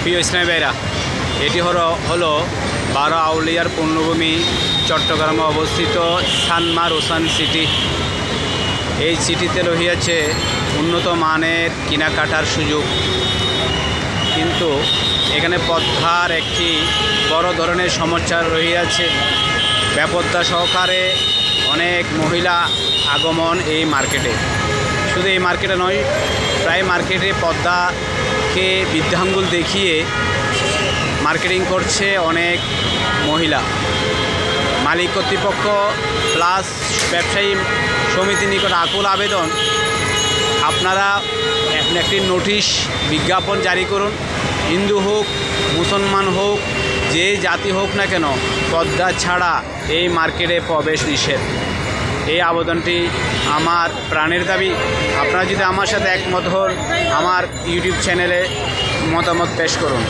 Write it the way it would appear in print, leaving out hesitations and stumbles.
প্রিয় ইসলামী ভাইরা, এটি হলো 12 আউলিয়ার পূর্ণভূমি চট্টগ্রামে অবস্থিত সানমার ওসান সিটি। এই সিটিতে রহিয়াছে উন্নত মানের কেনাকাটার সুযোগ, কিন্তু এখানে পদ্মার একটি বড় ধরনের সমস্যা রহিয়াছে। বেপদ্দা সহকারে অনেক মহিলা আগমন এই মার্কেটে। শুধু এই মার্কেটে নয়, প্রায় মার্কেটে পদ্মাকে বৃদ্ধাঙ্গুল দেখিয়ে মার্কেটিং করছে অনেক মহিলা। মালিক কর্তৃপক্ষ প্লাস ব্যবসায়ী সমিতির নিকট আকুল আবেদন, আপনারা একটি নোটিশ বিজ্ঞাপন জারি করুন। হিন্দু হোক, মুসলমান হোক, যে জাতি হোক না কেন, পদ্মা ছাড়া এই মার্কেটে প্রবেশ নিষেধ। এই আবেদনটি আমার প্রাণের দাবি। আপনারা যদি আমার সাথে একমত হন, আমার ইউটিউব চ্যানেলে মতামত পেশ করুন।